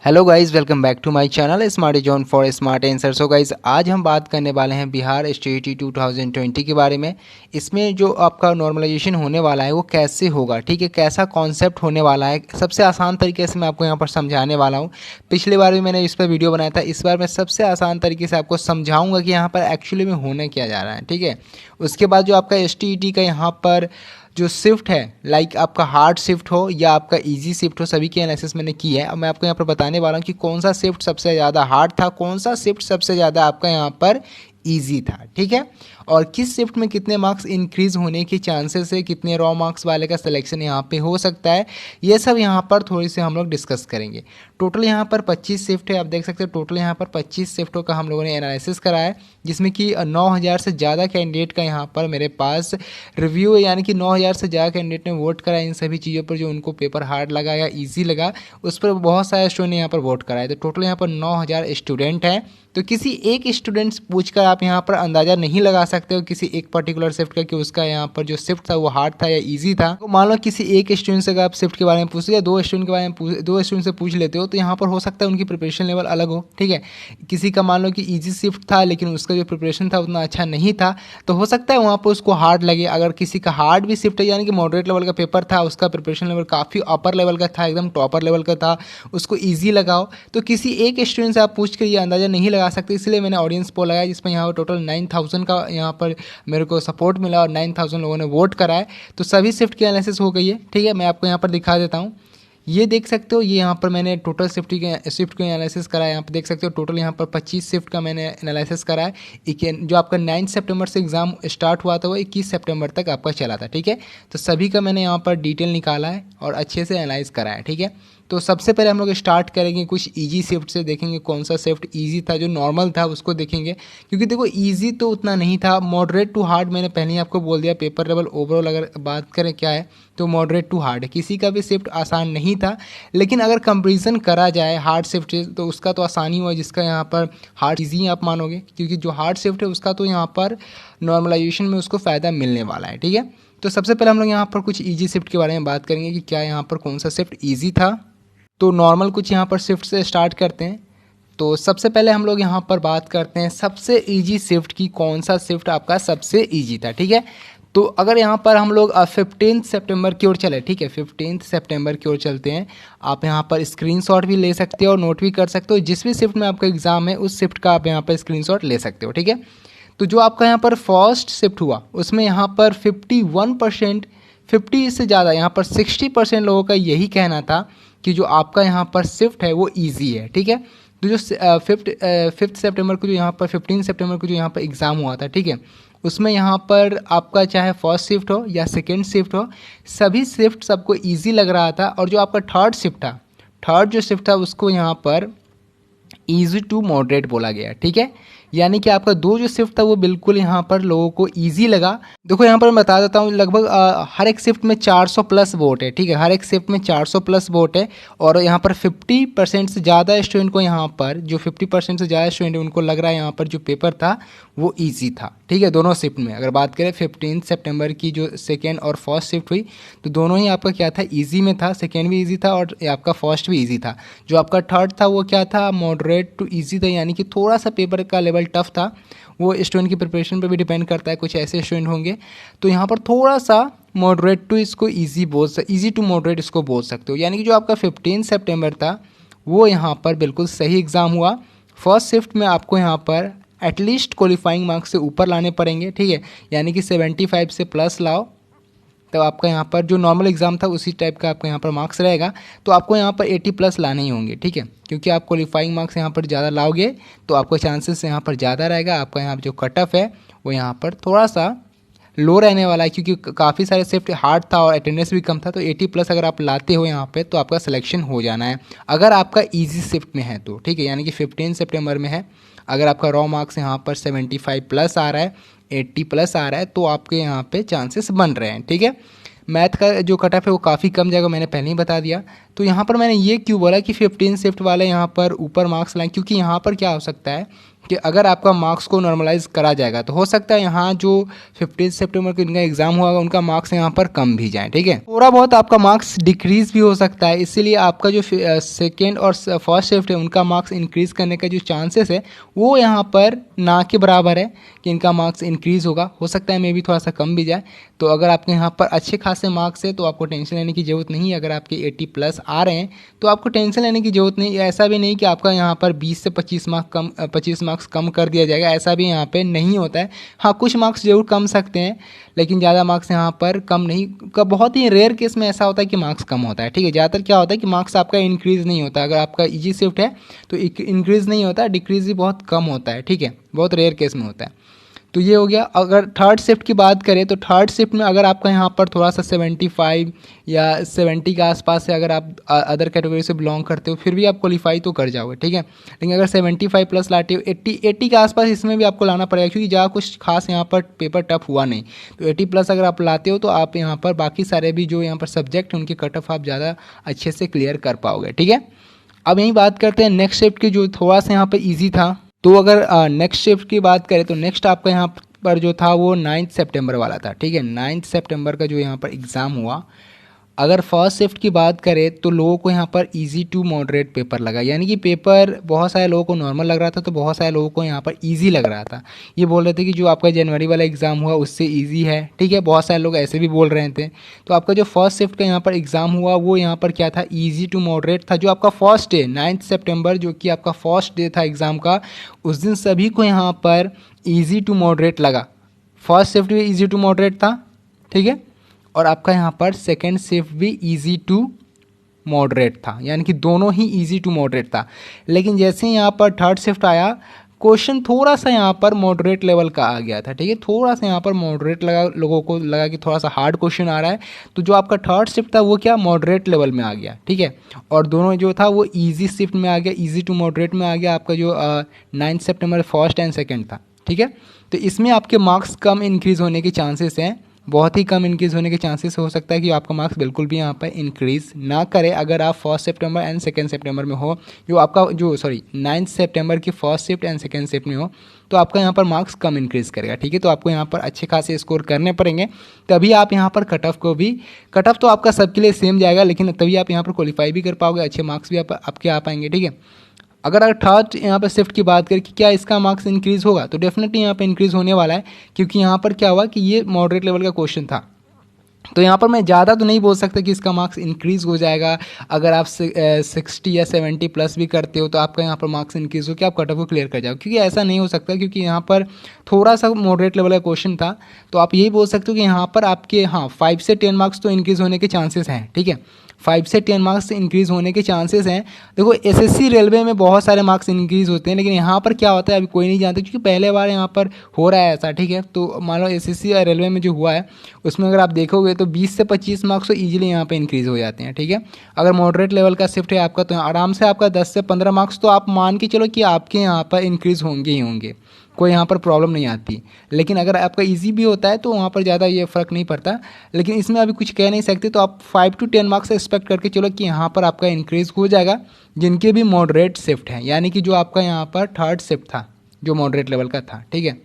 Hello guys, welcome back to my channel smart zone for smart answer. So guys, आज हम बात करने वाले हैं बिहार स्टेट 2020 के बारे में। इसमें जो आपका नॉर्मलाइजेशन होने वाला है वो कैसे होगा, ठीक है, कैसा कॉन्सेप्ट होने वाला है, सबसे आसान तरीके से मैं आपको यहाँ पर समझाने वाला हूँ। पिछली बार भी मैंने इस पर वीडियो बनाया था, इस बार मैं सबसे आसान तरीके से आपको समझाऊँगा कि यहाँ पर एक्चुअली में होने क्या जा रहा है, ठीक है। उसके बाद जो आपका STET का यहाँ पर जो शिफ्ट है, लाइक आपका हार्ड शिफ्ट हो या आपका इजी शिफ्ट हो, सभी की एनालिसिस मैंने की है। अब मैं आपको यहाँ पर बताने वाला हूँ कि कौन सा शिफ्ट सबसे ज़्यादा हार्ड था, कौन सा शिफ्ट सबसे ज़्यादा आपका यहाँ पर इजी था, ठीक है, और किस शिफ्ट में कितने मार्क्स इंक्रीज होने के चांसेस है, कितने रॉ मार्क्स वाले का सिलेक्शन यहाँ पे हो सकता है, ये सब यहाँ पर थोड़ी सी हम लोग डिस्कस करेंगे। टोटल यहाँ पर 25 शिफ्ट है, आप देख सकते हो टोटल यहाँ पर 25 शिफ्टों का हम लोगों ने एनालिसिस करा है, जिसमें कि 9000 से ज़्यादा कैंडिडेट का यहाँ पर मेरे पास रिव्यू है, यानी कि 9000 से ज़्यादा कैंडिडेट ने वोट करा इन सभी चीज़ों पर, जो उनको पेपर हार्ड लगा या ईजी लगा उस पर बहुत सारे स्टूडेंट ने यहाँ पर वोट करा है। तो टोटल यहाँ पर 9000 स्टूडेंट हैं। तो किसी एक स्टूडेंट से पूछकर आप यहाँ पर अंदाज़ा नहीं लगा सकते हो किसी एक पर्टिकुलर शिफ्ट का कि उसका यहाँ पर जो शिफ्ट था वो हार्ड था या इजी था। तो मान लो किसी एक स्टूडेंट से अगर आप शिफ्ट के बारे में पूछते या दो स्टूडेंट के बारे में दो स्टूडेंट से पूछ लेते हो, तो यहाँ पर हो सकता है उनकी प्रिपरेशन लेवल अलग हो, ठीक है। किसी का मान लो कि ईजी शिफ्ट था लेकिन उसका जो प्रिपरेशन था उतना अच्छा नहीं था, तो हो सकता है वहाँ पर उसको हार्ड लगे। अगर किसी का हार्ड भी शिफ्ट है, यानी कि मॉडरेट लेवल का पेपर था, उसका प्रिपरेशन लेवल काफ़ी अपर लेवल का था, एकदम टॉपर लेवल का था, उसको ईजी लगाओ, तो किसी एक स्टूडेंट से आप पूछ कर ये अंदाज़ा नहीं लगा सकते। इसलिए मैंने ऑडियंस पोल लगाया, जिसमें यहाँ पर टोटल 9000 का यहाँ पर मेरे को सपोर्ट मिला और 9000 लोगों ने वोट करा है। तो सभी शिफ्ट की एनालिसिस हो गई है, ठीक है। मैं आपको यहाँ पर दिखा देता हूँ, ये देख सकते हो, ये यहाँ पर मैंने टोटल शिफ्ट का एनालिसिस करा है। यहाँ पर देख सकते हो टोटल यहाँ पर 25 शिफ्ट का मैंने एनालिसिस करा है। जो आपका 9 सितंबर से एग्ज़ाम स्टार्ट हुआ था वो 21 सितंबर तक आपका चला था, ठीक है। तो सभी का मैंने यहाँ पर डिटेल निकाला है और अच्छे से एनालाइज करा है, ठीक है। तो सबसे पहले हम लोग स्टार्ट करेंगे कुछ इजी शिफ्ट से, देखेंगे कौन सा शिफ्ट इजी था, जो नॉर्मल था उसको देखेंगे। क्योंकि देखो इजी तो उतना नहीं था, मॉडरेट टू हार्ड मैंने पहले ही आपको बोल दिया। पेपर लेवल ओवरऑल अगर बात करें क्या है, तो मॉडरेट टू हार्ड है, किसी का भी शिफ्ट आसान नहीं था। लेकिन अगर कंपेरिजन करा जाए हार्ड शिफ्ट से, तो उसका तो आसानी हुआ, जिसका यहाँ पर हार्ड इजी आप मानोगे, क्योंकि जो हार्ड शिफ्ट है उसका तो यहाँ पर नॉर्मलाइजेशन में उसको फ़ायदा मिलने वाला है, ठीक है। तो सबसे पहले हम लोग यहाँ पर कुछ ईजी शिफ्ट के बारे में बात करेंगे कि क्या यहाँ पर कौन सा शिफ्ट ईजी था। तो नॉर्मल कुछ यहाँ पर शिफ्ट से स्टार्ट करते हैं। तो सबसे पहले हम लोग यहाँ पर बात करते हैं सबसे इजी शिफ्ट की, कौन सा शिफ्ट आपका सबसे इजी था, ठीक है। तो अगर यहाँ पर हम लोग 15 सितंबर की ओर चले, ठीक है, 15 सितंबर की ओर चलते हैं। आप यहाँ पर स्क्रीनशॉट भी ले सकते हो और नोट भी कर सकते हो, जिस भी शिफ्ट में आपका एग्जाम है उस शिफ्ट का आप यहाँ पर स्क्रीनशॉट ले सकते हो, ठीक है। तो जो आपका यहाँ पर फर्स्ट शिफ्ट हुआ उसमें यहाँ पर 51%, 50 से ज़्यादा, यहाँ पर 60% लोगों का यही कहना था कि जो आपका यहाँ पर शिफ्ट है वो इजी है, ठीक है। तो जो 5 सितंबर को, जो यहाँ पर 15 सितंबर को जो यहाँ पर एग्ज़ाम हुआ था, ठीक है, उसमें यहाँ पर आपका चाहे फर्स्ट शिफ्ट हो या सेकेंड शिफ्ट हो, सभी शिफ्ट सबको ईजी लग रहा था। और जो आपका थर्ड शिफ्ट था, थर्ड जो शिफ्ट था उसको यहाँ पर ईजी टू मॉडरेट बोला गया, ठीक है। यानी कि आपका दो जो शिफ्ट था वो बिल्कुल यहाँ पर लोगों को इजी लगा। देखो यहाँ पर मैं बता देता हूँ, लगभग हर एक शिफ्ट में 400 प्लस वोट है, ठीक है, हर एक शिफ्ट में 400 प्लस वोट है। और यहाँ पर 50% से ज़्यादा स्टूडेंट को, यहाँ पर जो 50% से ज़्यादा स्टूडेंट है उनको लग रहा है यहाँ पर जो पेपर था वो ईजी था, ठीक है, दोनों शिफ्ट में। अगर बात करें 15 सितंबर की जो सेकेंड और फर्स्ट शिफ्ट हुई, तो दोनों ही आपका क्या था, ईजी में था, सेकेंड भी ईजी था और आपका फर्स्ट भी ईजी था। जो आपका थर्ड था वो क्या था, मॉडरेट टू ईजी था, यानी कि थोड़ा सा पेपर का लेवल टफ था। वो स्टूडेंट की प्रिपरेशन पे भी डिपेंड करता है, कुछ ऐसे स्टूडेंट होंगे तो यहाँ पर थोड़ा सा मॉडरेट टू इसको ईजी टू मॉडरेट इसको बोल सकते हो। यानी कि जो आपका 15 सितंबर था वो यहाँ पर बिल्कुल सही एग्ज़ाम हुआ। फर्स्ट शिफ्ट में आपको यहाँ पर एटलीस्ट क्वालिफाइंग मार्क्स से ऊपर लाने पड़ेंगे, ठीक है, यानी कि 75 से प्लस लाओ, तो आपका यहाँ पर जो नॉर्मल एग्ज़ाम था उसी टाइप का आपका यहाँ पर मार्क्स रहेगा। तो आपको यहाँ पर 80 प्लस लाने ही होंगे, ठीक है, क्योंकि आप क्वालिफाइंग मार्क्स यहाँ पर ज़्यादा लाओगे तो आपको चांसेस यहाँ पर ज़्यादा रहेगा। आपका यहाँ पर जो कट ऑफ है वो यहाँ पर थोड़ा सा लो रहने वाला है, क्योंकि काफ़ी सारे शिफ्ट हार्ड था और अटेंडेंस भी कम था। तो 80 प्लस अगर आप लाते हो यहाँ पे तो आपका सिलेक्शन हो जाना है, अगर आपका ईजी शिफ्ट में है तो, ठीक है, यानी कि 15 सितंबर में है। अगर आपका रॉ मार्क्स यहाँ पर 75 प्लस आ रहा है, 80 प्लस आ रहा है, तो आपके यहाँ पे चांसेस बन रहे हैं, ठीक है। मैथ का जो कट ऑफ है वो काफ़ी कम जाएगा, मैंने पहले ही बता दिया। तो यहाँ पर मैंने ये क्यों बोला कि 15 शिफ्ट वाले यहाँ पर ऊपर मार्क्स लाएं, क्योंकि यहाँ पर क्या हो सकता है कि अगर आपका मार्क्स को नॉर्मलाइज करा जाएगा तो हो सकता है यहाँ जो 15 सितंबर को इनका एग्जाम हुआ उनका मार्क्स यहाँ पर कम भी जाए, ठीक है। थोड़ा बहुत आपका मार्क्स डिक्रीज भी हो सकता है, इसीलिए आपका जो सेकेंड और फर्स्ट शिफ्ट है उनका मार्क्स इंक्रीज करने का जो चांसेस है वो यहाँ पर ना के बराबर है कि इनका मार्क्स इंक्रीज होगा। हो सकता है मे भी थोड़ा सा कम भी जाए। तो अगर आपके यहाँ पर अच्छे खासे मार्क्स है तो आपको टेंशन लेने की ज़रूरत नहीं है। अगर आपके 80+ आ रहे हैं तो आपको टेंशन लेने की ज़रूरत नहीं। ऐसा भी नहीं कि आपका यहाँ पर 20 से 25 मार्क्स कम कर दिया जाएगा, ऐसा भी यहाँ पे नहीं होता है। हाँ, कुछ मार्क्स जरूर कम सकते हैं लेकिन ज़्यादा मार्क्स यहाँ पर कम नहीं। बहुत ही रेयर केस में ऐसा होता है कि मार्क्स कम होता है, ठीक है। ज़्यादातर क्या होता है कि मार्क्स आपका इंक्रीज़ नहीं होता। अगर आपका ईजी शिफ्ट है तो इंक्रीज़ नहीं होता, डिक्रीज़ भी बहुत कम होता है, ठीक है। बहुत रेयर केस में होता है। तो ये हो गया। अगर थर्ड शिफ्ट की बात करें तो थर्ड शिफ्ट में अगर आपका यहाँ पर थोड़ा सा 75 या 70 के आसपास से अगर आप अदर कैटेगरी से बिलोंग करते हो फिर भी आप क्वालिफाई तो कर जाओगे, ठीक है। लेकिन अगर 75+ लाते हो 80 के आसपास इसमें भी आपको लाना पड़ेगा क्योंकि ज़्यादा कुछ खास यहाँ पर पेपर टफ हुआ नहीं। तो 80+ अगर आप लाते हो तो आप यहाँ पर बाकी सारे भी जो यहाँ पर सब्जेक्ट हैं उनके कट ऑफ आप ज़्यादा अच्छे से क्लियर कर पाओगे, ठीक है। अब यही बात करते हैं नेक्स्ट शिफ्ट की जो थोड़ा सा यहाँ पर ईजी था। तो अगर नेक्स्ट शिफ्ट की बात करें तो नेक्स्ट आपका यहाँ पर जो था वो 9 सितंबर वाला था, ठीक है। 9 सितंबर का जो यहाँ पर एग्ज़ाम हुआ, अगर फर्स्ट शिफ्ट की बात करें तो लोगों को यहाँ पर इजी टू मॉडरेट पेपर लगा। यानी कि पेपर बहुत सारे लोगों को नॉर्मल लग रहा था तो बहुत सारे लोगों को यहाँ पर इजी लग रहा था। ये बोल रहे थे कि जो आपका जनवरी वाला एग्ज़ाम हुआ उससे इजी है, ठीक है। बहुत सारे लोग ऐसे भी बोल रहे थे। तो आपका जो फर्स्ट शिफ्ट का यहाँ पर एग्ज़ाम हुआ वो यहाँ पर क्या था, ईजी टू मॉडरेट था। जो आपका फर्स्ट डे 9 सितंबर जो कि आपका फर्स्ट डे था एग्ज़ाम का, उस दिन सभी को यहाँ पर ईजी टू मॉडरेट लगा। फर्स्ट शिफ्ट भी ईजी टू मॉडरेट था, ठीक है। और आपका यहाँ पर सेकेंड शिफ्ट भी इजी टू मॉडरेट था, यानी कि दोनों ही इजी टू मॉडरेट था। लेकिन जैसे ही यहाँ पर थर्ड शिफ्ट आया क्वेश्चन थोड़ा सा यहाँ पर मॉडरेट लेवल का आ गया था, ठीक है। थोड़ा सा यहाँ पर मॉडरेट लगा, लोगों को लगा कि थोड़ा सा हार्ड क्वेश्चन आ रहा है। तो जो आपका थर्ड शिफ्ट था वो क्या मॉडरेट लेवल में आ गया, ठीक है। और दोनों जो था वो इजी शिफ्ट में आ गया, इजी टू मॉडरेट में आ गया। आपका जो 9 सितंबर फर्स्ट एंड सेकेंड था, ठीक है। तो इसमें आपके मार्क्स कम इंक्रीज़ होने के चांसेस हैं, बहुत ही कम इंक्रीज़ होने के चांसेस हो सकता है कि आपका मार्क्स बिल्कुल भी यहाँ पर इंक्रीज़ ना करे अगर आप फर्स्ट सितंबर एंड सेकेंड सितंबर में हो। जो आपका 9 सितंबर की first shift and second shift में हो तो आपका यहाँ पर मार्क्स कम इंक्रीज़ करेगा, ठीक है। तो आपको यहाँ पर अच्छे खासे स्कोर करने पड़ेंगे तभी आप यहाँ पर कट ऑफ कट ऑफ तो आपका सबके लिए सेम जाएगा लेकिन तभी आप यहाँ पर क्वालिफाई भी कर पाओगे, अच्छे मार्क्स भी आपके आ पाएंगे, ठीक है। अगर थर्ड यहाँ पर शिफ्ट की बात करें कि क्या इसका मार्क्स इंक्रीज़ होगा तो डेफिनेटली यहाँ पर इंक्रीज़ होने वाला है क्योंकि यहाँ पर क्या हुआ कि ये मॉडरेट लेवल का क्वेश्चन था। तो यहाँ पर मैं ज़्यादा तो नहीं बोल सकता कि इसका मार्क्स इंक्रीज़ हो जाएगा। अगर आप 60 या 70+ भी करते हो तो आपका यहाँ पर मार्क्स इंक्रीज़ हो कि आप कट ऑफ को क्लियर कर जाओ, क्योंकि ऐसा नहीं हो सकता क्योंकि यहाँ पर थोड़ा सा मॉडरेट लेवल का क्वेश्चन था। तो आप यही बोल सकते हो कि यहाँ पर आपके 5 से 10 मार्क्स तो इंक्रीज़ होने के चांसेस हैं, ठीक है। 5 से 10 मार्क्स इंक्रीज़ होने के चांसेस हैं। देखो एसएससी रेलवे में बहुत सारे मार्क्स इंक्रीज़ होते हैं लेकिन यहाँ पर क्या होता है अभी कोई नहीं जानता क्योंकि पहले बार यहाँ पर हो रहा है ऐसा, ठीक है। तो मान लो एसएससी और रेलवे में जो हुआ है उसमें अगर आप देखोगे तो 20 से 25 मार्क्स तो ईजिली यहाँ पे इंक्रीज़ हो जाते हैं, ठीक है। अगर मॉडरेट लेवल का शिफ्ट है आपका तो आराम से आपका 10 से 15 मार्क्स तो आप मान के चलो कि आपके यहाँ पर इंक्रीज़ होंगे ही होंगे, कोई यहाँ पर प्रॉब्लम नहीं आती। लेकिन अगर आपका इजी भी होता है तो वहाँ पर ज़्यादा ये फ़र्क नहीं पड़ता। लेकिन इसमें अभी कुछ कह नहीं सकते तो आप 5 to 10 मार्क्स एक्सपेक्ट करके चलो कि यहाँ पर आपका इंक्रीज़ हो जाएगा जिनके भी मॉडरेट शिफ्ट हैं, यानी कि जो आपका यहाँ पर थर्ड शिफ्ट था जो मॉडरेट लेवल का था, ठीक है।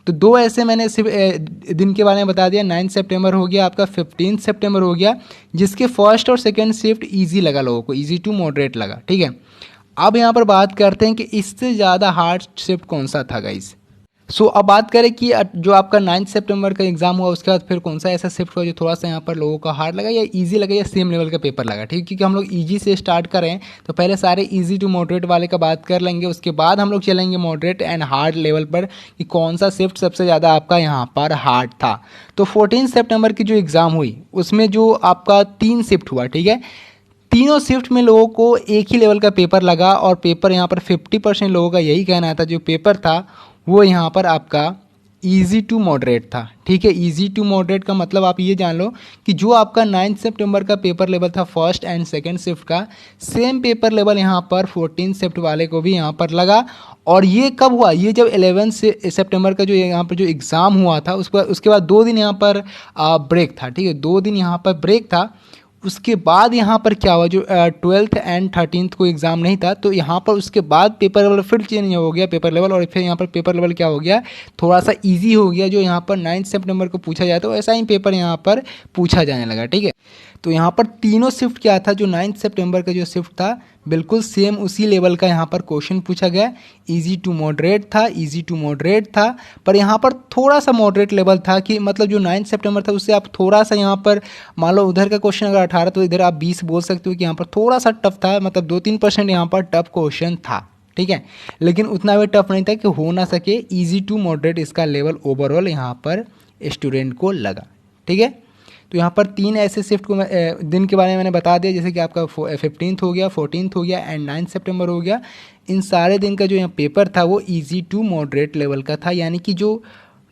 तो दो ऐसे मैंने सिर्फ दिन के बारे में बता दिया। 9 सितंबर हो गया, आपका 15 सितंबर हो गया जिसके फर्स्ट और सेकेंड शिफ्ट ईजी लगा लोगों को, ईजी टू मॉडरेट लगा, ठीक है। अब यहाँ पर बात करते हैं कि इससे ज़्यादा हार्ड शिफ्ट कौन सा था गाइस। अब बात करें कि जो आपका 9 सितंबर का एग्जाम हुआ उसके बाद फिर कौन सा ऐसा शिफ्ट हुआ जो थोड़ा सा यहाँ पर लोगों का हार्ड लगा या इजी लगा या सेम लेवल का पेपर लगा, ठीक है। क्योंकि हम लोग इजी से स्टार्ट करें तो पहले सारे इजी टू मॉडरेट वाले का बात कर लेंगे, उसके बाद हम लोग चलेंगे मॉडरेट एंड हार्ड लेवल पर कि कौन सा शिफ्ट सबसे ज़्यादा आपका यहाँ पर हार्ड था। तो 14 सितंबर की जो एग्ज़ाम हुई उसमें जो आपका 3 शिफ्ट हुआ, ठीक है। तीनों शिफ्ट में लोगों को एक ही लेवल का पेपर लगा और पेपर यहाँ पर 50% लोगों का यही कहना था जो पेपर था वो यहाँ पर आपका इजी टू मॉडरेट था, ठीक है। इजी टू मॉडरेट का मतलब आप ये जान लो कि जो आपका 9 सितंबर का पेपर लेवल था फर्स्ट एंड सेकंड शिफ्ट का, सेम पेपर लेवल यहाँ पर 14 शिफ्ट वाले को भी यहाँ पर लगा। और ये कब हुआ, ये जब 11 सितंबर का जो यहाँ पर जो एग्ज़ाम हुआ था उसके बाद 2 दिन यहाँ पर ब्रेक था, ठीक है। 2 दिन यहाँ पर ब्रेक था। उसके बाद यहाँ पर क्या हुआ, जो 12th एंड 13th को एग्ज़ाम नहीं था, तो यहाँ पर उसके बाद पेपर लेवल फिर चेंज हो गया पेपर लेवल, और फिर यहाँ पर पेपर लेवल क्या हो गया, थोड़ा सा इजी हो गया। जो यहाँ पर 9 सितंबर को पूछा जाए तो ऐसा ही पेपर यहाँ पर पूछा जाने लगा, ठीक है। तो यहाँ पर तीनों शिफ्ट क्या था, जो 9 सितंबर का जो शिफ्ट था बिल्कुल सेम उसी लेवल का यहाँ पर क्वेश्चन पूछा गया। इजी टू मॉडरेट था, इजी टू मॉडरेट था, पर यहाँ पर थोड़ा सा मॉडरेट लेवल था कि मतलब जो 9 सितंबर था उससे आप थोड़ा सा यहाँ पर मान लो उधर का क्वेश्चन अगर 18 तो इधर आप 20 बोल सकते हो कि यहाँ पर थोड़ा सा टफ था, मतलब 2-3% यहाँ पर टफ क्वेश्चन था, ठीक है। लेकिन उतना भी टफ नहीं था कि हो ना सके, इजी टू मॉडरेट इसका लेवल ओवरऑल यहाँ पर स्टूडेंट को लगा, ठीक है। तो यहाँ पर 3 ऐसे शिफ्ट को दिन के बारे में मैंने बता दिया, जैसे कि आपका 15th हो गया, 14th हो गया एंड 9 सितंबर हो गया। इन सारे दिन का जो यहाँ पेपर था वो इजी टू मॉडरेट लेवल का था, यानी कि जो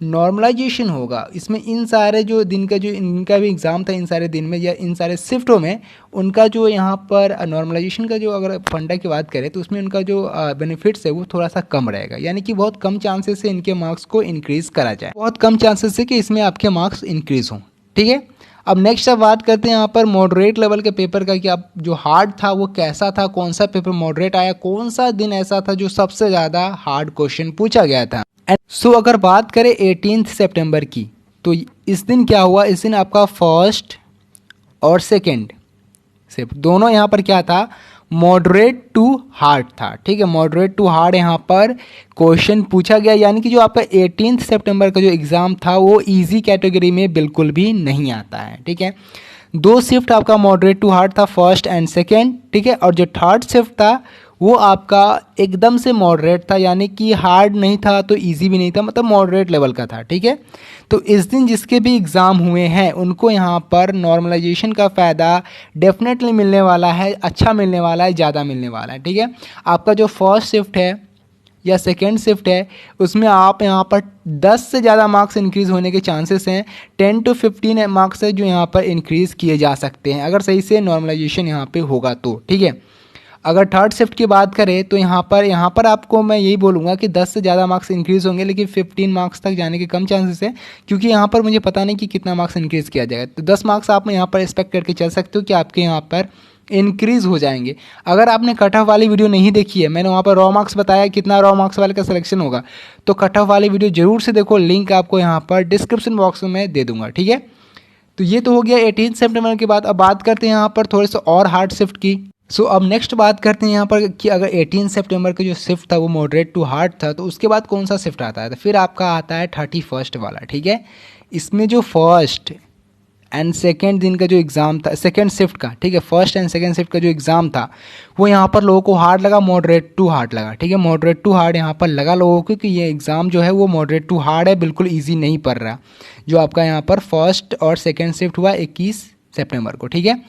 नॉर्मलाइजेशन होगा इसमें इन सारे जो दिन का जो इनका भी एग्ज़ाम था इन सारे दिन में या इन सारे शिफ्टों में, उनका जो यहाँ पर नॉर्मलाइजेशन का जो अगर फंडा की बात करें तो उसमें उनका जो बेनिफिट्स है वो थोड़ा सा कम रहेगा, यानी कि बहुत कम चांसेस से इनके मार्क्स को इंक्रीज़ करा जाए, बहुत कम चांसेस है कि इसमें आपके मार्क्स इंक्रीज़ हों, ठीक है। अब नेक्स्ट अब बात करते हैं यहाँ पर मॉडरेट लेवल के पेपर का कि अब जो हार्ड था वो कैसा था, कौन सा पेपर मॉडरेट आया, कौन सा दिन ऐसा था जो सबसे ज़्यादा हार्ड क्वेश्चन पूछा गया था। सो अगर बात करें 18 सितंबर की, तो इस दिन क्या हुआ, इस दिन आपका फर्स्ट और सेकेंड सिर्फ दोनों यहाँ पर क्या था, मॉडरेट टू हार्ड था, ठीक है। मॉडरेट टू हार्ड यहाँ पर क्वेश्चन पूछा गया, यानी कि जो आपका 18 सितंबर का जो एग्ज़ाम था वो इजी कैटेगरी में बिल्कुल भी नहीं आता है, ठीक है। 2 शिफ्ट आपका मॉडरेट टू हार्ड था, फर्स्ट एंड सेकेंड, ठीक है। और जो थर्ड शिफ्ट था वो आपका एकदम से मॉडरेट था, यानी कि हार्ड नहीं था तो इजी भी नहीं था, मतलब मॉडरेट लेवल का था, ठीक है। तो इस दिन जिसके भी एग्ज़ाम हुए हैं उनको यहाँ पर नॉर्मलाइजेशन का फ़ायदा डेफिनेटली मिलने वाला है, अच्छा मिलने वाला है, ज़्यादा मिलने वाला है, ठीक है। आपका जो फर्स्ट शिफ्ट है या सेकेंड शिफ्ट है उसमें आप यहाँ पर 10 से ज़्यादा मार्क्स इंक्रीज़ होने के चांसेस हैं, 10 to 15 मार्क्स है जो यहाँ पर इंक्रीज़ किए जा सकते हैं अगर सही से नॉर्मलाइजेशन यहाँ पे होगा तो, ठीक है। अगर थर्ड शिफ्ट की बात करें तो यहाँ पर आपको मैं यही बोलूँगा कि 10 से ज़्यादा मार्क्स इंक्रीज़ होंगे, लेकिन 15 मार्क्स तक जाने के कम चांसेस है, क्योंकि यहाँ पर मुझे पता नहीं कि कितना मार्क्स इंक्रीज़ किया जाएगा। तो 10 मार्क्स आप यहाँ पर एक्सपेक्ट करके चल सकते हो कि आपके यहाँ पर इंक्रीज़ हो जाएंगे। अगर आपने कट ऑफ वाली वीडियो नहीं देखी है, मैंने वहाँ पर रॉ मार्क्स बताया कितना रॉ मार्क्स वाले का सिलेक्शन होगा, तो कट ऑफ वाली वीडियो जरूर से देखो, लिंक आपको यहाँ पर डिस्क्रिप्शन बॉक्स में दे दूँगा, ठीक है। तो ये तो हो गया 18 सितंबर के बाद। अब बात करते हैं यहाँ पर थोड़े से और हार्ड शिफ्ट की। सो अब नेक्स्ट बात करते हैं यहाँ पर कि अगर 18 सितंबर का जो शिफ्ट था वो मॉडरेट टू हार्ड था, तो उसके बाद कौन सा शिफ्ट आता है, तो फिर आपका आता है 31 वाला, ठीक है। इसमें जो फर्स्ट एंड सेकेंड दिन का जो एग्ज़ाम था, सेकेंड शिफ्ट का, ठीक है, फर्स्ट एंड सेकेंड शिफ्ट का जो एग्ज़ाम था वो यहाँ पर लोगों को हार्ड लगा, मॉडरेट टू हार्ड लगा, ठीक है। मॉडरेट टू हार्ड यहाँ पर लगा लोगों को कि ये एग्ज़ाम जो है वो मॉडरेट टू हार्ड है, बिल्कुल ईजी नहीं पड़ रहा, जो आपका यहाँ पर फर्स्ट और सेकेंड शिफ्ट हुआ 21 सितंबर को, ठीक है।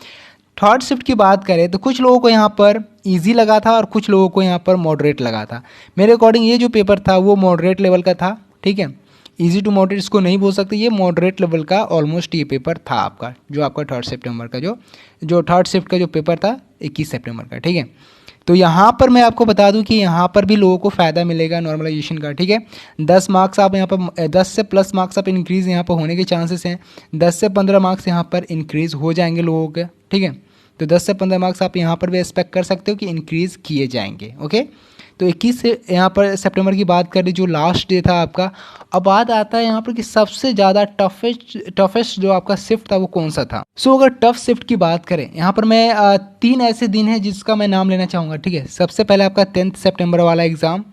थर्ड शिफ्ट की बात करें तो कुछ लोगों को यहाँ पर इजी लगा था और कुछ लोगों को यहाँ पर मॉडरेट लगा था। मेरे अकॉर्डिंग ये जो पेपर था वो मॉडरेट लेवल का था, ठीक है। इजी टू मॉडरेट इसको नहीं बोल सकते, ये मॉडरेट लेवल का ऑलमोस्ट ये पेपर था आपका, जो आपका थर्ड सितंबर का जो थर्ड शिफ्ट का जो पेपर था 21 सितंबर का, ठीक है। तो यहाँ पर मैं आपको बता दूं कि यहाँ पर भी लोगों को फ़ायदा मिलेगा नॉर्मलाइजेशन का, ठीक है। 10 मार्क्स आप यहाँ पर 10 से प्लस मार्क्स आप इंक्रीज़ यहाँ पर होने के चांसेस हैं, 10 से 15 मार्क्स यहाँ पर इंक्रीज़ हो जाएंगे लोगों के, ठीक है। तो 10 से 15 मार्क्स आप यहाँ पर भी एक्सपेक्ट कर सकते हो कि इंक्रीज़ किए जाएंगे, ओके। तो 21 से यहाँ पर सितंबर की बात करें जो लास्ट डे था आपका। अब बात आता है यहाँ पर कि सबसे ज़्यादा टफेस्ट जो आपका शिफ्ट था वो कौन सा था। सो अगर टफ शिफ्ट की बात करें यहाँ पर मैं 3 ऐसे दिन हैं जिसका मैं नाम लेना चाहूँगा, ठीक है। सबसे पहले आपका 10th सितंबर वाला एग्ज़ाम,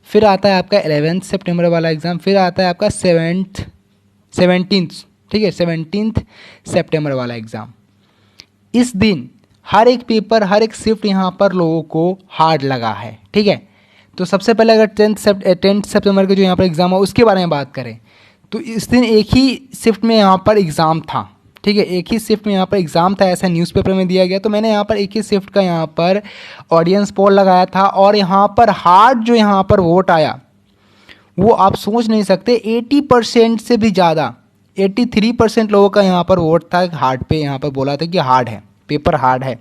फिर आता है आपका 11th सितंबर वाला एग्ज़ाम, फिर आता है आपका 17th, ठीक है, 17th सितंबर वाला एग्ज़ाम। इस दिन हर एक पेपर, हर एक शिफ्ट यहाँ पर लोगों को हार्ड लगा है, ठीक है। तो सबसे पहले अगर 10th सितंबर का जो यहाँ पर एग्ज़ाम हुआ उसके बारे में बात करें तो इस दिन एक ही शिफ्ट में यहाँ पर एग्ज़ाम था, ठीक है। एक ही शिफ्ट में यहाँ पर एग्ज़ाम था, ऐसा न्यूज़पेपर में दिया गया। तो मैंने यहाँ पर एक ही शिफ्ट का यहाँ पर ऑडियंस पोल लगाया था और यहाँ पर हार्ड जो यहाँ पर वोट आया वो आप सोच नहीं सकते, 80% से भी ज़्यादा, 83% लोगों का यहाँ पर वोट था हार्ड पे, यहाँ पर बोला था कि हार्ड है, पेपर हार्ड है।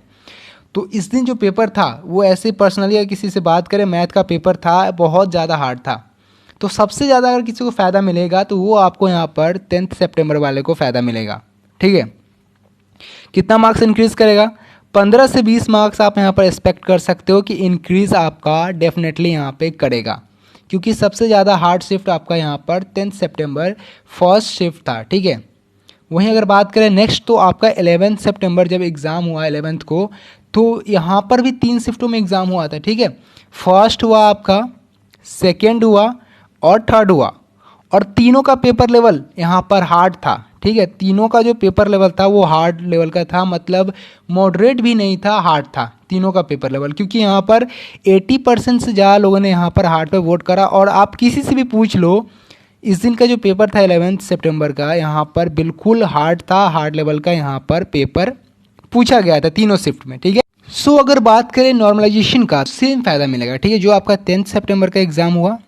तो इस दिन जो पेपर था वो ऐसे पर्सनली अगर किसी से बात करें, मैथ का पेपर था, बहुत ज़्यादा हार्ड था। तो सबसे ज़्यादा अगर किसी को फ़ायदा मिलेगा तो वो आपको यहाँ पर 10th सितंबर वाले को फ़ायदा मिलेगा, ठीक है। कितना मार्क्स इंक्रीज़ करेगा? 15 से 20 मार्क्स आप यहाँ पर एक्सपेक्ट कर सकते हो कि इंक्रीज़ आपका डेफिनेटली यहाँ पे करेगा, क्योंकि सबसे ज़्यादा हार्ड शिफ्ट आपका यहाँ पर 10 सितंबर फर्स्ट शिफ्ट था, ठीक है। वहीं अगर बात करें नेक्स्ट, तो आपका 11 सितंबर जब एग्ज़ाम हुआ 11th को, तो यहाँ पर भी 3 शिफ्टों में एग्ज़ाम हुआ था, ठीक है। फर्स्ट हुआ आपका, सेकेंड हुआ और थर्ड हुआ, और तीनों का पेपर लेवल यहाँ पर हार्ड था, ठीक है। तीनों का जो पेपर लेवल था वो हार्ड लेवल का था, मतलब मॉडरेट भी नहीं था, हार्ड था तीनों का पेपर लेवल, क्योंकि यहाँ पर 80% से ज़्यादा लोगों ने यहाँ पर हार्ड पे वोट करा। और आप किसी से भी पूछ लो, इस दिन का जो पेपर था 11 सितंबर का, यहाँ पर बिल्कुल हार्ड था, हार्ड लेवल का यहाँ पर पेपर पूछा गया था तीनों शिफ्ट में, ठीक है। सो अगर बात करें नॉर्मलाइजेशन का, सेम फ़ायदा मिलेगा, ठीक है। जो आपका 10 सितंबर का एग्ज़ाम हुआ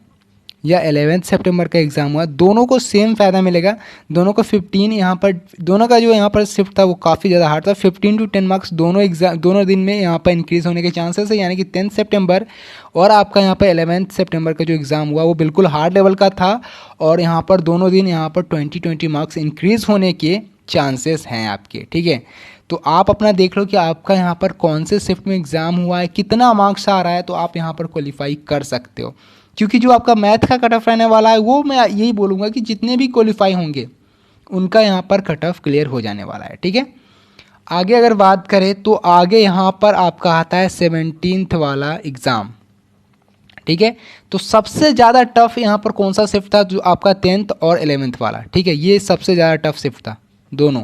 या 11 सितंबर का एग्ज़ाम हुआ, दोनों को सेम फ़ायदा मिलेगा। दोनों को 15 यहाँ पर, दोनों का जो यहाँ पर शिफ्ट था वो काफ़ी ज़्यादा हार्ड था। 15 to 10 मार्क्स दोनों दिन में यहाँ पर इंक्रीज़ होने के चांसेस है, यानी कि 10 सितंबर और आपका यहाँ पर 11 सितंबर का जो एग्ज़ाम हुआ वो बिल्कुल हार्ड लेवल का था, और यहाँ पर दोनों दिन यहाँ पर 20 मार्क्स इंक्रीज़ होने के चांसेस हैं आपके, ठीक है। तो आप अपना देख लो कि आपका यहाँ पर कौन से शिफ्ट में एग्ज़ाम हुआ है, कितना मार्क्स आ रहा है, तो आप यहाँ पर क्वालिफाई कर सकते हो। क्योंकि जो आपका मैथ का कट ऑफ रहने वाला है, वो मैं यही बोलूँगा कि जितने भी क्वालिफाई होंगे उनका यहाँ पर कट ऑफ क्लियर हो जाने वाला है, ठीक है। आगे अगर बात करें, तो आगे यहाँ पर आपका आता है 17th वाला एग्ज़ाम, ठीक है। तो सबसे ज़्यादा टफ यहाँ पर कौन सा शिफ्ट था? जो आपका 10th और 11th वाला, ठीक है। ये सबसे ज़्यादा टफ शिफ्ट था दोनों।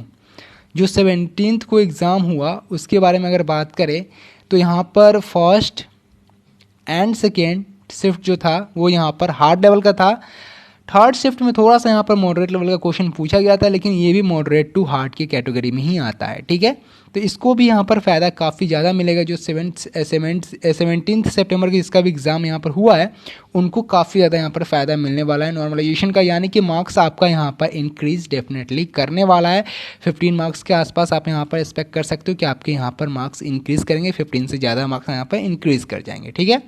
जो 17th को एग्ज़ाम हुआ उसके बारे में अगर बात करें, तो यहाँ पर फर्स्ट एंड सेकेंड शिफ्ट जो था वो यहाँ पर हार्ड लेवल का था। थर्ड शिफ्ट में थोड़ा सा यहाँ पर मॉडरेट लेवल का क्वेश्चन पूछा गया था, लेकिन ये भी मॉडरेट टू हार्ड की कैटेगरी में ही आता है, ठीक है। तो इसको भी यहाँ पर फ़ायदा काफ़ी ज़्यादा मिलेगा। जो 17 सितंबर की जिसका भी एग्ज़ाम यहाँ पर हुआ है, उनको काफ़ी ज़्यादा यहाँ पर फ़ायदा मिलने वाला है नॉर्मलाइजेशन का, यानी कि मार्क्स आपका यहाँ पर इंक्रीज़ डेफिनेटली करने वाला है। 15 मार्क्स के आसपास आप यहाँ पर एक्सपेक्ट कर सकते हो कि आपके यहाँ पर मार्क्स इंक्रीज़ करेंगे, 15 से ज़्यादा मार्क्स यहाँ पर इंक्रीज़ कर जाएंगे, ठीक है।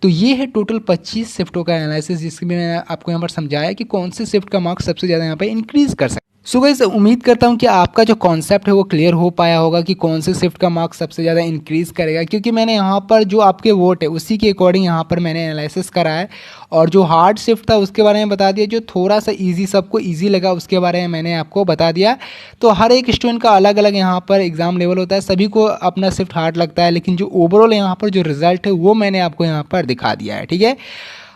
तो ये है टोटल 25 शिफ्टों का एनालिसिस, जिसमें मैंने आपको यहाँ पर समझाया कि कौन से शिफ्ट का मार्क्स सबसे ज़्यादा यहाँ पर इंक्रीज़ कर सकते हैं। सो गाइस, उम्मीद करता हूँ कि आपका जो कॉन्सेप्ट है वो क्लियर हो पाया होगा कि कौन से शिफ्ट का मार्क्स सबसे ज़्यादा इंक्रीज़ करेगा, क्योंकि मैंने यहाँ पर जो आपके वोट है उसी के अकॉर्डिंग यहाँ पर मैंने एनालिसिस करा है। और जो हार्ड शिफ्ट था उसके बारे में बता दिया, जो थोड़ा सा ईजी, सबको ईजी लगा उसके बारे में मैंने आपको बता दिया। तो हर एक स्टूडेंट का अलग अलग यहाँ पर एग्ज़ाम लेवल होता है, सभी को अपना शिफ्ट हार्ड लगता है, लेकिन जो ओवरऑल यहाँ पर जो रिज़ल्ट है वो मैंने आपको यहाँ पर दिखा दिया है, ठीक है।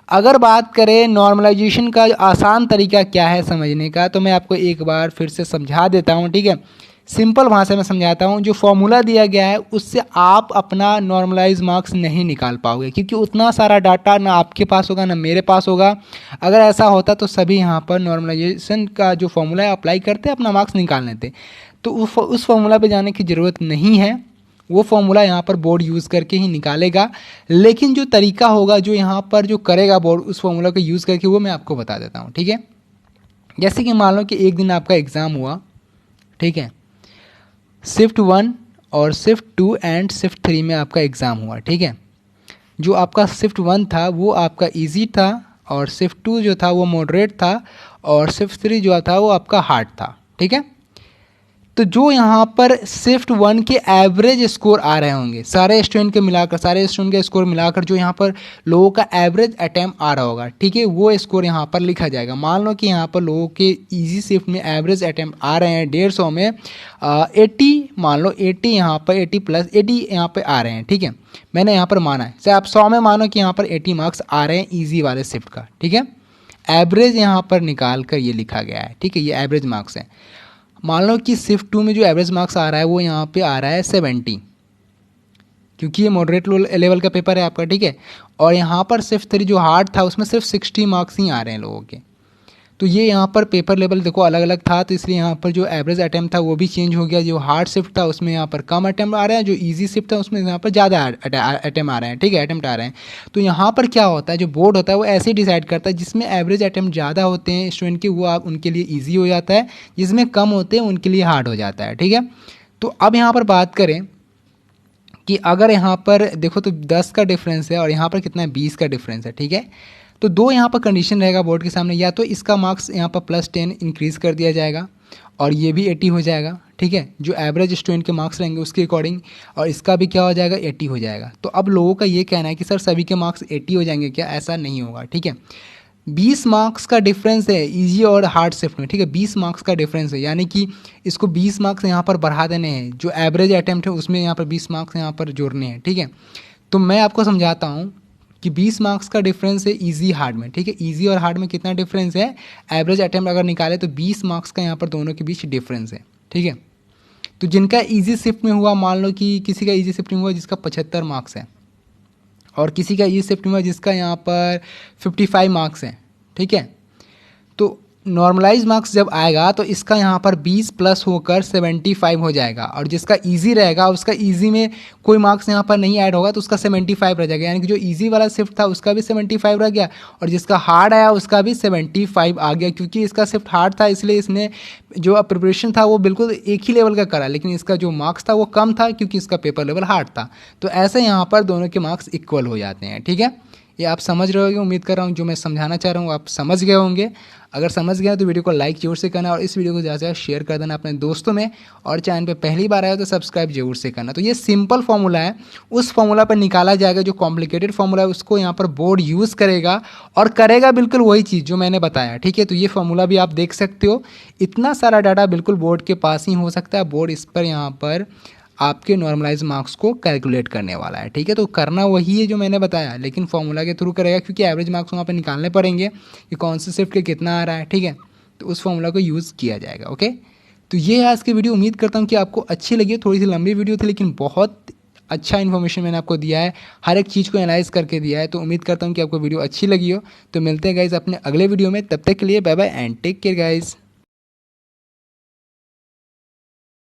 अगर बात करें नॉर्मलाइजेशन का आसान तरीका क्या है समझने का, तो मैं आपको एक बार फिर से समझा देता हूँ, ठीक है। सिंपल भाषा में समझाता हूँ। जो फॉर्मूला दिया गया है उससे आप अपना नॉर्मलाइज मार्क्स नहीं निकाल पाओगे, क्योंकि उतना सारा डाटा ना आपके पास होगा ना मेरे पास होगा। अगर ऐसा होता तो सभी यहाँ पर नॉर्मलाइजेशन का जो फॉर्मूला है अप्लाई करते, अपना मार्क्स निकाल लेते। तो उस फॉर्मूला पे जाने की ज़रूरत नहीं है, वो फॉर्मूला यहाँ पर बोर्ड यूज़ करके ही निकालेगा। लेकिन जो तरीका होगा, जो यहाँ पर जो करेगा बोर्ड उस फॉर्मूला को यूज़ करके, वो मैं आपको बता देता हूँ, ठीक है। जैसे कि मान लो कि एक दिन आपका एग्ज़ाम हुआ, ठीक है। शिफ्ट 1 और शिफ्ट 2 एंड शिफ्ट 3 में आपका एग्ज़ाम हुआ, ठीक है। जो आपका शिफ्ट 1 था वो आपका ईजी था, और शिफ्ट 2 जो था वो मॉडरेट था, और शिफ्ट 3 जो था वो आपका हार्ड था, ठीक है। तो जो यहाँ पर शिफ्ट 1 के एवरेज स्कोर आ रहे होंगे, सारे स्टूडेंट के मिलाकर, सारे स्टूडेंट के स्कोर मिलाकर जो यहाँ पर लोगों का एवरेज अटैम्प्ट आ रहा होगा, ठीक है, वो स्कोर यहाँ पर लिखा जाएगा। मान लो कि यहाँ पर लोगों के इजी शिफ्ट में एवरेज अटैम्प्ट आ रहे हैं 150 में 80, मान लो 80 यहाँ पर 80 यहाँ पर आ रहे हैं, ठीक है। मैंने यहाँ पर माना है, से आप 100 में मानो कि यहाँ पर 80 मार्क्स आ रहे हैं ईजी वाले शिफ्ट का, ठीक है। एवरेज यहाँ पर निकाल कर ये लिखा गया है, ठीक है, ये एवरेज मार्क्स है। मान लो कि शिफ्ट 2 में जो एवरेज मार्क्स आ रहा है वो यहाँ पे आ रहा है 70, क्योंकि ये मॉडरेट लेवल का पेपर है आपका, ठीक है। और यहाँ पर शिफ्ट 3 जो हार्ड था उसमें सिर्फ 60 मार्क्स ही आ रहे हैं लोगों के। तो ये यहाँ पर पेपर लेवल देखो अलग अलग था, तो इसलिए यहाँ पर जो एवरेज अटैम्प्ट था वो भी चेंज हो गया। जो हार्ड शिफ्ट था उसमें यहाँ पर कम अटैम्प्ट आ रहे हैं, जो इजी शिफ्ट था उसमें यहाँ पर ज़्यादा अटैम्प्ट आ रहे हैं, ठीक है, अटैम्प्ट आ रहे हैं। तो यहाँ पर क्या होता है, जो बोर्ड होता है वो ऐसे ही डिसाइड करता है, जिसमें एवरेज अटैम्प्ट ज़्यादा होते हैं स्टूडेंट के, वो आप उनके लिए ईजी हो जाता है, जिसमें कम होते हैं उनके लिए हार्ड हो जाता है, ठीक है। तो अब यहाँ पर बात करें कि अगर यहाँ पर देखो तो 10 का डिफरेंस है और यहाँ पर कितना है, 20 का डिफरेंस है, ठीक है। तो दो यहाँ पर कंडीशन रहेगा बोर्ड के सामने, या तो इसका मार्क्स यहाँ पर +10 इंक्रीज़ कर दिया जाएगा और ये भी 80 हो जाएगा, ठीक है, जो एवरेज स्टूडेंट के मार्क्स रहेंगे उसके अकॉर्डिंग, और इसका भी क्या हो जाएगा 80 हो जाएगा। तो अब लोगों का ये कहना है कि सर सभी के मार्क्स 80 हो जाएंगे क्या? ऐसा नहीं होगा, ठीक है। 20 मार्क्स का डिफरेंस है इजी और हार्ड शिफ्ट में, ठीक है, 20 मार्क्स का डिफरेंस है, यानी कि इसको 20 मार्क्स यहाँ पर बढ़ा देने हैं, जो एवरेज अटैम्प्ट है उसमें यहाँ पर 20 मार्क्स यहाँ पर जोड़ने हैं, ठीक है। तो मैं आपको समझाता हूँ कि 20 मार्क्स का डिफरेंस है इजी हार्ड में, ठीक है। इजी और हार्ड में कितना डिफरेंस है? एवरेज अटैम्प्ट अगर निकाले तो 20 मार्क्स का यहाँ पर दोनों के बीच डिफरेंस है, ठीक है। तो जिनका इजी शिफ्ट में हुआ, मान लो कि किसी का इजी शिफ्ट में हुआ जिसका 75 मार्क्स है, और किसी का इजी शिफ्ट में हुआ जिसका यहाँ पर 55 मार्क्स है, ठीक है। तो नॉर्मलाइज मार्क्स जब आएगा तो इसका यहाँ पर 20 प्लस होकर 75 हो जाएगा, और जिसका इजी रहेगा उसका इजी में कोई मार्क्स यहाँ पर नहीं ऐड होगा तो उसका 75 रह जाएगा, यानी कि जो इजी वाला शिफ्ट था उसका भी 75 रह गया, और जिसका हार्ड आया उसका भी 75 आ गया। क्योंकि इसका शिफ्ट हार्ड था इसलिए इसने जो प्रिपरेशन था वो बिल्कुल एक ही लेवल का करा, लेकिन इसका जो मार्क्स था वो कम था क्योंकि इसका पेपर लेवल हार्ड था। तो ऐसे यहाँ पर दोनों के मार्क्स इक्वल हो जाते हैं, ठीक है। ये आप समझ रहे होंगे, उम्मीद कर रहा हूँ जो मैं समझाना चाह रहा हूँ आप समझ गए होंगे। अगर समझ गए तो वीडियो को लाइक जरूर से करना, और इस वीडियो को ज़्यादा से ज़्यादा शेयर कर देना अपने दोस्तों में, और चैनल पे पहली बार आया तो सब्सक्राइब जरूर से करना। तो ये सिंपल फार्मूला है, उस फार्मूला पर निकाला जाएगा, जो कॉम्प्लिकेटेड फार्मूला है उसको यहाँ पर बोर्ड यूज़ करेगा और करेगा बिल्कुल वही चीज़ जो मैंने बताया, ठीक है। तो ये फार्मूला भी आप देख सकते हो, इतना सारा डाटा बिल्कुल बोर्ड के पास ही हो सकता है, बोर्ड इस पर यहाँ पर आपके नॉर्मलाइज मार्क्स को कैलकुलेट करने वाला है, ठीक है। तो करना वही है जो मैंने बताया, लेकिन फॉर्मूला के थ्रू करेगा, क्योंकि एवरेज मार्क्स वहाँ पे निकालने पड़ेंगे कि कौन से शिफ्ट के कितना आ रहा है, ठीक है। तो उस फॉर्मूला को यूज़ किया जाएगा, ओके। तो ये है आज की वीडियो, उम्मीद करता हूँ कि आपको अच्छी लगी। थोड़ी सी लंबी वीडियो थी लेकिन बहुत अच्छा इन्फॉर्मेशन मैंने आपको दिया है, हर एक चीज़ को एनालाइज करके दिया है। तो उम्मीद करता हूँ कि आपको वीडियो अच्छी लगी हो। तो मिलते हैं गाइज अपने अगले वीडियो में, तब तक के लिए bye bye and take care guys.